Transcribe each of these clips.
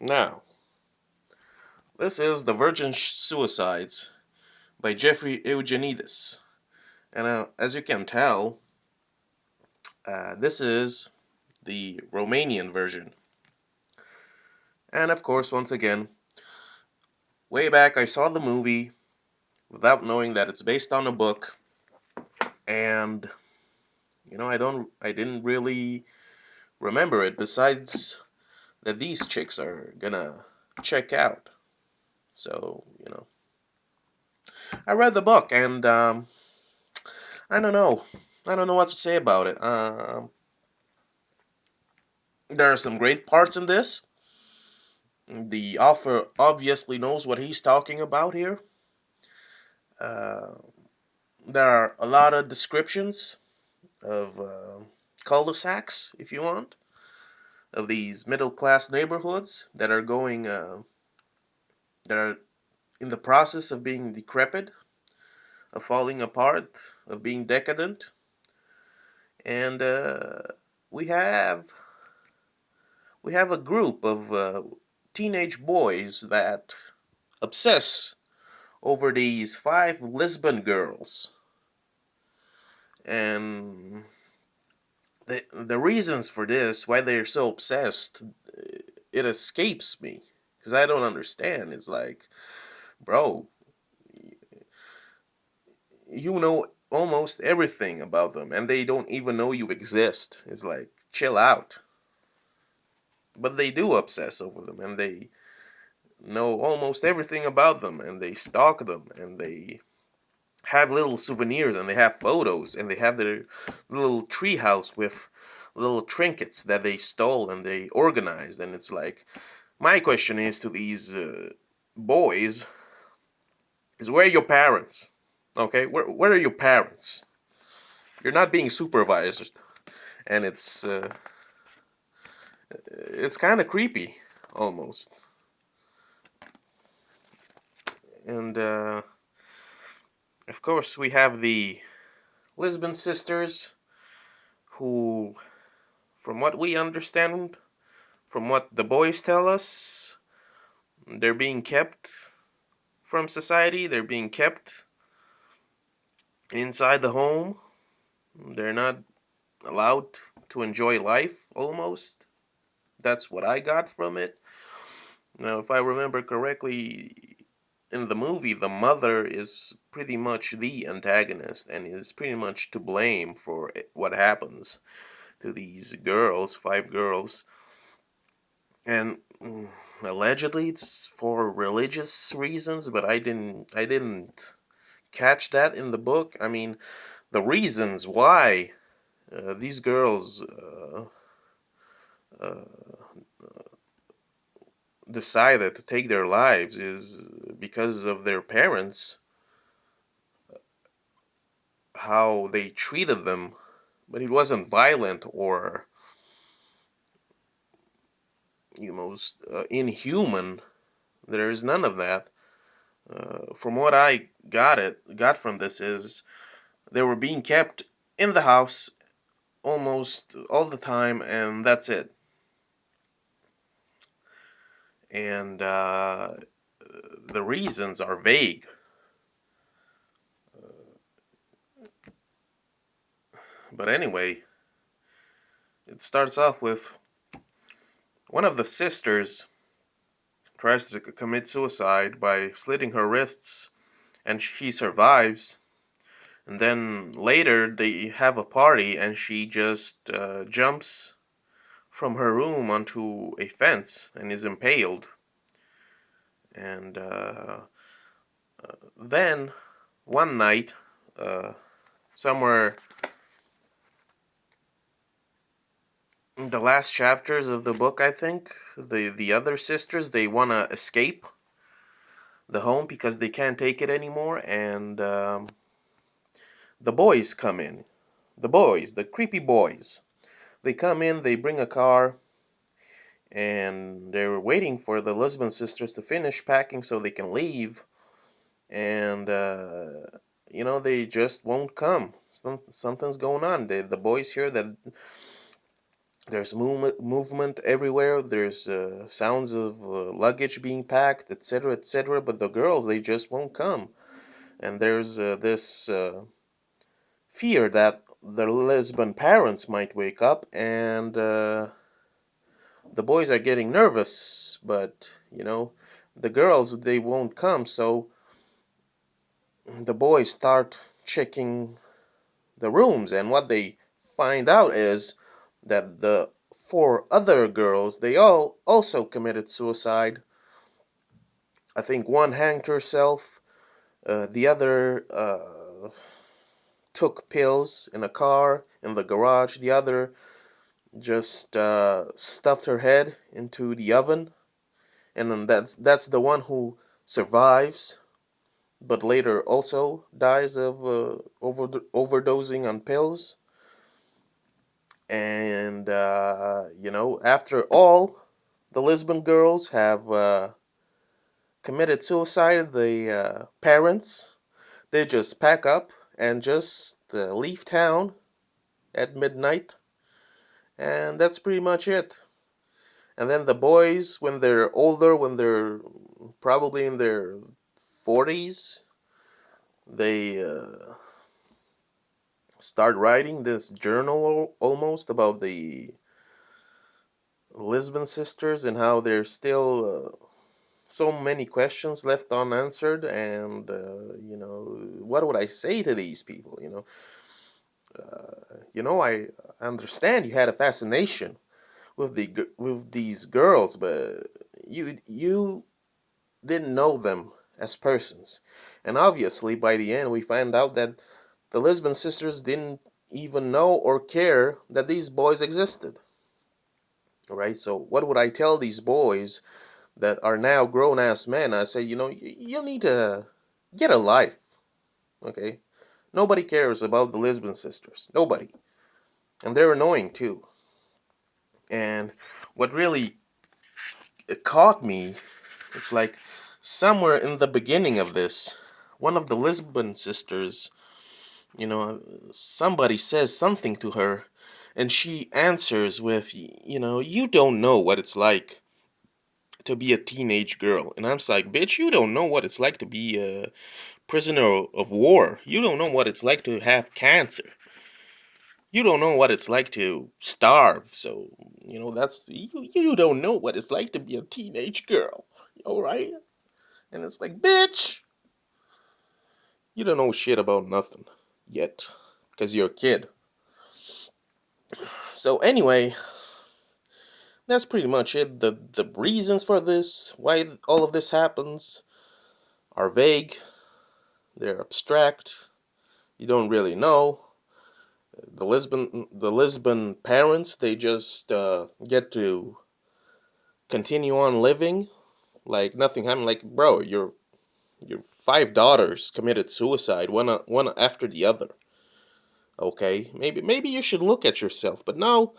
Now, this is The Virgin Suicides by Jeffrey Eugenides. And as you can tell, this is the Romanian version. And of course, once again, way back I saw the movie without knowing that it's based on a book, and I didn't really remember it. Besides that, these chicks are gonna check out. So I read the book, and I don't know. I don't know what to say about it. There are some great parts in this. The author obviously knows what he's talking about here. Uh, there are a lot of descriptions of cul-de-sacs, if you want, of these middle-class neighborhoods that are in the process of being decrepit, of falling apart, of being decadent, and we have we have a group of teenage boys that obsess over these five Lisbon girls, and the reasons for this, why they're so obsessed, it escapes me because I don't understand. It's like, bro, you know almost everything about them, and they don't even know you exist. It's like, chill out. But they do obsess over them, and they know almost everything about them, and they stalk them, and they have little souvenirs, and they have photos, and they have their little treehouse with little trinkets that they stole and they organized. And it's like, my question is to these boys is, where are your parents? Okay, where are your parents? You're not being supervised, and it's kind of creepy, almost. And of course, we have the Lisbon sisters, who, from what we understand, from what the boys tell us, they're being kept from society. They're being kept inside the home. They're not allowed to enjoy life, almost. That's what I got from it. Now, if I remember correctly, in the movie, the mother is pretty much the antagonist and is pretty much to blame for what happens to these girls, five girls. And allegedly it's for religious reasons, but I didn't catch that in the book. I mean, the reasons why these girls uh, decided to take their lives is because of their parents, how they treated them, but it wasn't violent or inhuman. There is none of that. From what I got from this is they were being kept in the house almost all the time, and that's it. And the reasons are vague. But anyway, it starts off with one of the sisters tries to commit suicide by slitting her wrists, and she survives. And then later they have a party, and she just jumps from her room onto a fence and is impaled. And then one night, uh, somewhere in the last chapters of the book, I think the other sisters, they wanna escape the home because they can't take it anymore, and the boys come in. The boys, the creepy boys, they come in. They bring a car, and they're waiting for the Lisbon sisters to finish packing so they can leave. And they just won't come. Something's going on. The boys hear that There's movement everywhere. There's sounds of luggage being packed, etc., etc. But the girls, they just won't come. And there's this fear that the lesbian parents might wake up, and the boys are getting nervous. But the girls, they won't come. So the boys start checking the rooms, and what they find out is that the four other girls, they all also committed suicide. I think one hanged herself, the other took pills in a car in the garage, the other just stuffed her head into the oven, and then that's the one who survives, but later also dies of overdosing on pills. And after all the Lisbon girls have committed suicide, the parents, they just pack up and just leave town at midnight, and that's pretty much it. And then the boys, when they're older, when they're probably in their 40s, they start writing this journal almost about the Lisbon sisters and how there's still so many questions left unanswered. And what would I say to these people? I understand you had a fascination with these girls, but you didn't know them as persons. And obviously, by the end, we find out that the Lisbon sisters didn't even know or care that these boys existed. All right, so what would I tell these boys that are now grown ass men? I say, you need to get a life, okay? Nobody cares about the Lisbon sisters. Nobody. And they're annoying too. And what really caught me, it's like somewhere in the beginning of this, one of the Lisbon sisters, somebody says something to her, and she answers with, you don't know what it's like to be a teenage girl. And I'm just like, bitch, you don't know what it's like to be a prisoner of war. You don't know what it's like to have cancer. You don't know what it's like to starve. So, you don't know what it's like to be a teenage girl. All right? And it's like, bitch, you don't know shit about nothing yet because you're a kid. So anyway, that's pretty much it. The reasons for this, why all of this happens, are vague. They're abstract. You don't really know. The Lisbon parents, they just get to continue on living like nothing happened. Like, bro, your five daughters committed suicide, one after the other. Okay, maybe you should look at yourself. But no,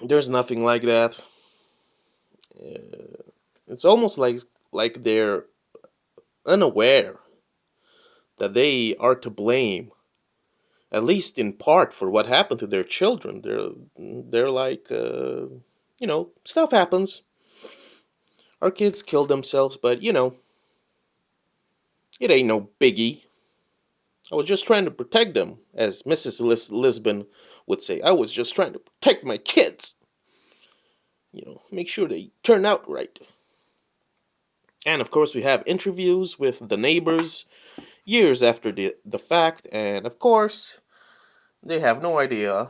there's nothing like that. It's almost like they're unaware that they are to blame, at least in part, for what happened to their children. They're like, stuff happens. Our kids killed themselves, but it ain't no biggie. I was just trying to protect them, as Mrs. Lisbon would say. I was just trying to protect my kids. Make sure they turn out right. And of course, we have interviews with the neighbors years after the fact, and of course, they have no idea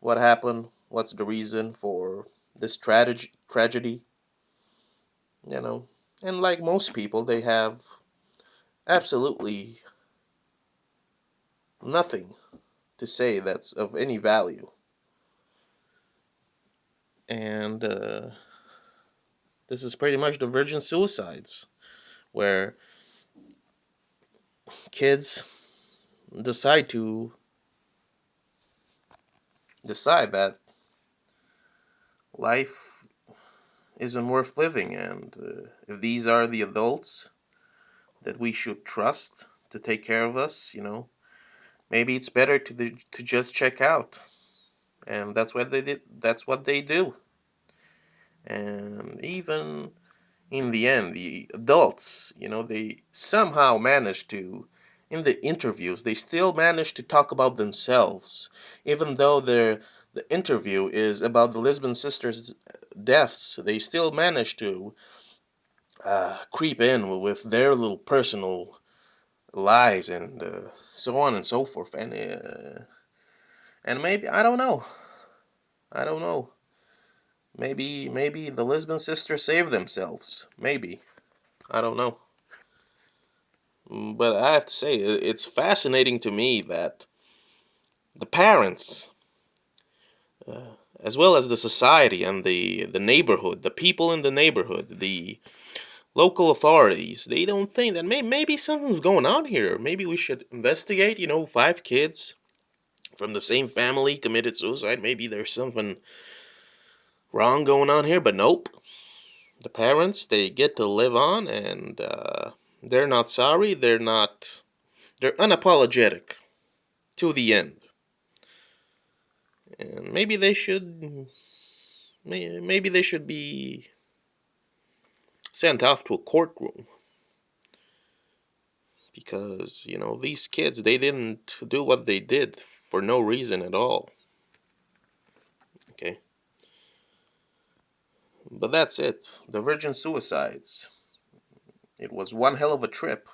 what happened, what's the reason for this tragedy, you know. And like most people, they have absolutely nothing to say that's of any value. And this is pretty much the virgin suicides, where kids decide to decide that life isn't worth living, and if these are the adults that we should trust to take care of us, maybe it's better to just check out. and that's what they did. That's what they do. And even in the end, the adults, they somehow manage to, in the interviews, they still manage to talk about themselves, even though the interview is about the Lisbon sisters' deaths. They still manage to creep in with their little personal lives and so on and so forth. And maybe I don't know. Maybe the Lisbon sisters saved themselves. Maybe I don't know. But I have to say, it's fascinating to me that the parents, as well as the society and the neighborhood, the people in the neighborhood, the local authorities, they don't think that maybe something's going on here. Maybe we should investigate. Five kids from the same family committed suicide. Maybe there's something wrong going on here. But nope. The parents, they get to live on, and they're not sorry. They're not. They're unapologetic to the end. And maybe they should be sent off to a courtroom because these kids, they didn't do what they did for no reason at all. Okay, but that's it. The Virgin Suicides. It was one hell of a trip.